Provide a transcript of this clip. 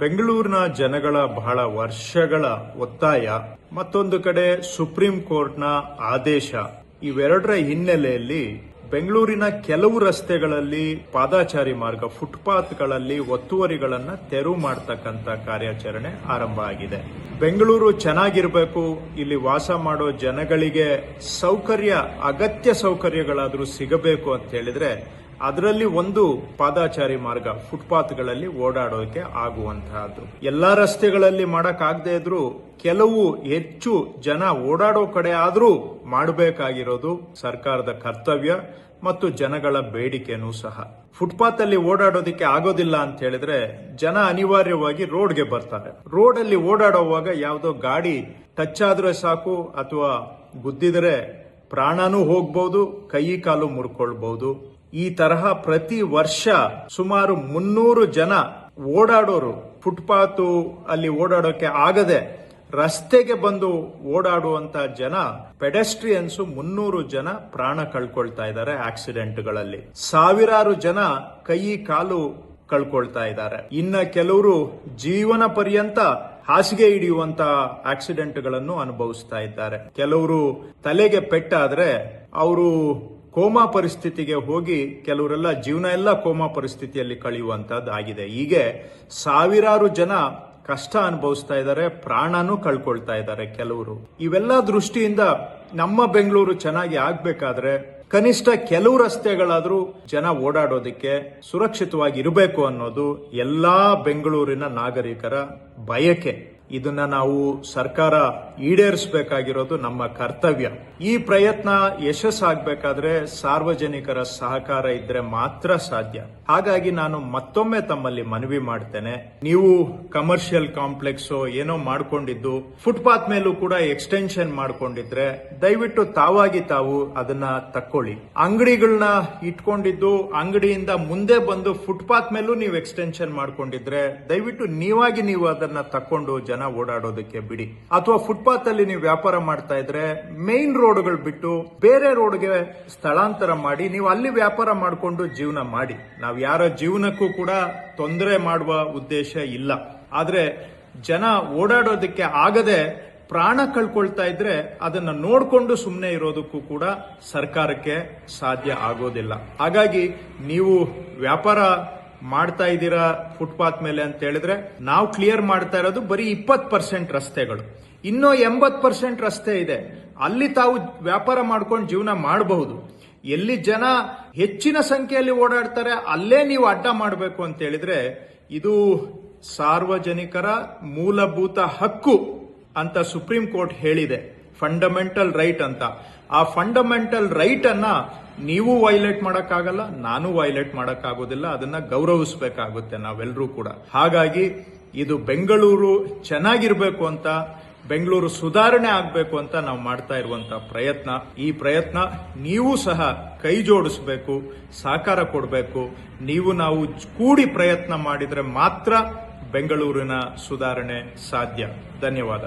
ಬೆಂಗಳೂರಿನ ಜನಗಳ ಬಹಳ ವರ್ಷಗಳ ಒತ್ತಾಯ, ಮತ್ತೊಂದು ಕಡೆ ಸುಪ್ರೀಂ ಕೋರ್ಟ್ನ ಆದೇಶ, ಇವೆರಡರ ಹಿನ್ನೆಲೆಯಲ್ಲಿ ಬೆಂಗಳೂರಿನ ಕೆಲವು ರಸ್ತೆಗಳಲ್ಲಿ ಪಾದಾಚಾರಿ ಮಾರ್ಗ, ಫುಟ್ಪಾತ್ಗಳಲ್ಲಿ ಒತ್ತುವರಿಗಳನ್ನು ತೆರವು ಮಾಡತಕ್ಕಂತ ಕಾರ್ಯಾಚರಣೆ ಆರಂಭ ಆಗಿದೆ. ಬೆಂಗಳೂರು ಚೆನ್ನಾಗಿರಬೇಕು, ಇಲ್ಲಿ ವಾಸ ಮಾಡೋ ಜನಗಳಿಗೆ ಅಗತ್ಯ ಸೌಕರ್ಯಗಳಾದರೂ ಸಿಗಬೇಕು ಅಂತ ಹೇಳಿದ್ರೆ ಅದರಲ್ಲಿ ಒಂದು ಪಾದಾಚಾರಿ ಮಾರ್ಗ, ಫುಟ್ಪಾತ್ಗಳಲ್ಲಿ ಓಡಾಡೋಕೆ ಆಗುವಂತಹದ್ದು. ಎಲ್ಲಾ ರಸ್ತೆಗಳಲ್ಲಿ ಮಾಡಕ್ಕಾಗದೇ ಇದ್ರೂ ಕೆಲವು ಹೆಚ್ಚು ಜನ ಓಡಾಡೋ ಕಡೆ ಆದ್ರೂ ಮಾಡಬೇಕಾಗಿರೋದು ಸರ್ಕಾರದ ಕರ್ತವ್ಯ ಮತ್ತು ಜನಗಳ ಬೇಡಿಕೆನೂ ಸಹ. ಫುಟ್ಪಾತ್ ಅಲ್ಲಿ ಓಡಾಡೋದಕ್ಕೆ ಆಗೋದಿಲ್ಲ ಅಂತ ಹೇಳಿದ್ರೆ ಜನ ಅನಿವಾರ್ಯವಾಗಿ ರೋಡ್ಗೆ ಬರ್ತಾರೆ. ರೋಡ್ ಅಲ್ಲಿ ಓಡಾಡುವಾಗ ಯಾವುದೋ ಗಾಡಿ ಟಚ್ ಆದ್ರೆ ಸಾಕು ಅಥವಾ ಗುದ್ದಿದ್ರೆ ಪ್ರಾಣನೂ ಹೋಗ್ಬಹುದು, ಕೈ ಕಾಲು ಮುರ್ಕೊಳ್ಬಹುದು. ಈ ತರಹ ಪ್ರತಿ ವರ್ಷ ಸುಮಾರು 300 ಜನ ಓಡಾಡೋರು ಫುಟ್ಪಾತ್ ಅಲ್ಲಿ ಓಡಾಡೋಕೆ ಆಗದೆ ರಸ್ತೆಗೆ ಬಂದು ಓಡಾಡುವಂತ ಜನ, ಪೆಡೆಸ್ಟ್ರಿಯನ್ಸ್ 300 ಜನ ಪ್ರಾಣ ಕಳ್ಕೊಳ್ತಾ ಇದ್ದಾರೆ ಆಕ್ಸಿಡೆಂಟ್ಗಳಲ್ಲಿ. ಸಾವಿರಾರು ಜನ ಕೈ ಕಾಲು ಕಳ್ಕೊಳ್ತಾ ಇದ್ದಾರೆ. ಇನ್ನ ಕೆಲವರು ಜೀವನ ಪರ್ಯಂತ ಹಾಸಿಗೆ ಹಿಡಿಯುವಂತ ಆಕ್ಸಿಡೆಂಟ್ಗಳನ್ನು ಅನುಭವಿಸ್ತಾ ಇದ್ದಾರೆ. ಕೆಲವರು ತಲೆಗೆ ಪೆಟ್ಟಾದ್ರೆ ಅವರು ಕೋಮಾ ಪರಿಸ್ಥಿತಿಗೆ ಹೋಗಿ ಕೆಲವರೆಲ್ಲ ಜೀವನ ಎಲ್ಲ ಕೋಮಾ ಪರಿಸ್ಥಿತಿಯಲ್ಲಿ ಕಳೆಯುವಂತದ್ದಾಗಿದೆ. ಹೀಗೆ ಸಾವಿರಾರು ಜನ ಕಷ್ಟ ಅನುಭವಿಸ್ತಾ ಇದ್ದಾರೆ, ಪ್ರಾಣನೂ ಕಳ್ಕೊಳ್ತಾ ಇದ್ದಾರೆ ಕೆಲವರು. ಇವೆಲ್ಲ ದೃಷ್ಟಿಯಿಂದ ನಮ್ಮ ಬೆಂಗಳೂರು ಚೆನ್ನಾಗಿ ಆಗ್ಬೇಕಾದ್ರೆ ಕನಿಷ್ಠ ಕೆಲವು ರಸ್ತೆಗಳಾದ್ರೂ ಜನ ಓಡಾಡೋದಕ್ಕೆ ಸುರಕ್ಷಿತವಾಗಿ ಇರಬೇಕು ಅನ್ನೋದು ಎಲ್ಲಾ ಬೆಂಗಳೂರಿನ ನಾಗರಿಕರ ಬಯಕೆ. ಇದನ್ನ ನಾವು ಸರ್ಕಾರ ಈಡೇರಿಸಬೇಕಾಗಿರೋದು ನಮ್ಮ ಕರ್ತವ್ಯ. ಈ ಪ್ರಯತ್ನ ಯಶಸ್ಸಾಗಬೇಕಾದ್ರೆ ಸಾರ್ವಜನಿಕರ ಸಹಕಾರ ಇದ್ರೆ ಮಾತ್ರ ಸಾಧ್ಯ. ಹಾಗಾಗಿ ನಾನು ಮತ್ತೊಮ್ಮೆ ತಮ್ಮಲ್ಲಿ ಮನವಿ ಮಾಡ್ತೇನೆ, ನೀವು ಕಮರ್ಷಿಯಲ್ ಕಾಂಪ್ಲೆಕ್ಸ್ ಏನೋ ಮಾಡ್ಕೊಂಡಿದ್ದು ಫುಟ್ಪಾತ್ ಮೇಲೂ ಕೂಡ ಎಕ್ಸ್ಟೆನ್ಷನ್ ಮಾಡ್ಕೊಂಡಿದ್ರೆ ದಯವಿಟ್ಟು ತಾವು ಅದನ್ನ ತಕ್ಕೊಳ್ಳಿ. ಅಂಗಡಿಗಳನ್ನ ಇಟ್ಕೊಂಡಿದ್ದು ಅಂಗಡಿಯಿಂದ ಮುಂದೆ ಬಂದು ಫುಟ್ಪಾತ್ ಮೇಲೂ ನೀವು ಎಕ್ಸ್ಟೆನ್ಷನ್ ಮಾಡ್ಕೊಂಡಿದ್ರೆ ದಯವಿಟ್ಟು ನೀವು ಅದನ್ನ ತಕ್ಕೊಂಡು ಜನ ಓಡಾಡೋದಕ್ಕೆ ಬಿಡಿ. ಅಥವಾ ಫುಟ್ಪಾತ್ ಅಲ್ಲಿ ನೀವು ವ್ಯಾಪಾರ ಮಾಡ್ತಾ ಇದ್ರೆ ಮೇನ್ ರೋಡ್ಗಳು ಬಿಟ್ಟು ಬೇರೆ ರೋಡ್ಗೆ ಸ್ಥಳಾಂತರ ಮಾಡಿ ನೀವು ಅಲ್ಲಿ ವ್ಯಾಪಾರ ಮಾಡಿಕೊಂಡು ಜೀವನ ಮಾಡಿ. ನಾವು ಯಾರ ಜೀವನಕ್ಕೂ ಕೂಡ ತೊಂದರೆ ಮಾಡುವ ಉದ್ದೇಶ ಇಲ್ಲ. ಆದ್ರೆ ಜನ ಓಡಾಡೋದಕ್ಕೆ ಆಗದೆ ಪ್ರಾಣ ಕಳ್ಕೊಳ್ತಾ ಇದ್ರೆ ಅದನ್ನ ನೋಡ್ಕೊಂಡು ಸುಮ್ಮನೆ ಇರೋದಕ್ಕೂ ಕೂಡ ಸರ್ಕಾರಕ್ಕೆ ಸಾಧ್ಯ ಆಗೋದಿಲ್ಲ. ಹಾಗಾಗಿ ನೀವು ವ್ಯಾಪಾರ ಮಾಡ್ತಾ ಇದ್ದೀರಾ ಫುಟ್ಪಾತ್ ಮೇಲೆ ಅಂತ ಹೇಳಿದ್ರೆ ನಾವು ಕ್ಲಿಯರ್ ಮಾಡ್ತಾ ಇರೋದು ಬರೀ 20% ರಸ್ತೆಗಳು. ಇನ್ನೂ 80% ರಸ್ತೆ ಇದೆ, ಅಲ್ಲಿ ತಾವು ವ್ಯಾಪಾರ ಮಾಡ್ಕೊಂಡು ಜೀವನ ಮಾಡಬಹುದು. ಎಲ್ಲಿ ಜನ ಹೆಚ್ಚಿನ ಸಂಖ್ಯೆಯಲ್ಲಿ ಓಡಾಡ್ತಾರೆ ಅಲ್ಲೇ ನೀವು ಅಡ್ಡ ಮಾಡಬೇಕು ಅಂತ ಹೇಳಿದ್ರೆ ಇದು ಸಾರ್ವಜನಿಕರ ಮೂಲಭೂತ ಹಕ್ಕು ಅಂತ ಸುಪ್ರೀಂ ಕೋರ್ಟ್ ಹೇಳಿದೆ, ಫಂಡಮೆಂಟಲ್ ರೈಟ್ ಅಂತ. ಆ ಫಂಡಮೆಂಟಲ್ ರೈಟ್ ಅನ್ನ ನೀವು ವೈಲೇಟ್ ಮಾಡಕ್ಕಾಗಲ್ಲ, ನಾನು ವೈಲೇಟ್ ಮಾಡಕ್ಕಾಗೋದಿಲ್ಲ. ಅದನ್ನ ಗೌರವಿಸಬೇಕಾಗುತ್ತೆ ನಾವೆಲ್ಲರೂ ಕೂಡ. ಹಾಗಾಗಿ ಇದು ಬೆಂಗಳೂರು ಚೆನ್ನಾಗಿರ್ಬೇಕು ಅಂತ, ಬೆಂಗಳೂರು ಸುಧಾರಣೆ ಆಗಬೇಕು ಅಂತ ನಾವು ಮಾಡ್ತಾ ಇರುವಂತಹ ಪ್ರಯತ್ನ. ಈ ಪ್ರಯತ್ನ ನೀವು ಸಹ ಕೈ ಜೋಡಿಸಬೇಕು, ಸಹಕಾರ ಕೊಡಬೇಕು. ನಾವು ಕೂಡಿ ಪ್ರಯತ್ನ ಮಾಡಿದ್ರೆ ಮಾತ್ರ ಬೆಂಗಳೂರಿನ ಸುಧಾರಣೆ ಸಾಧ್ಯ. ಧನ್ಯವಾದ.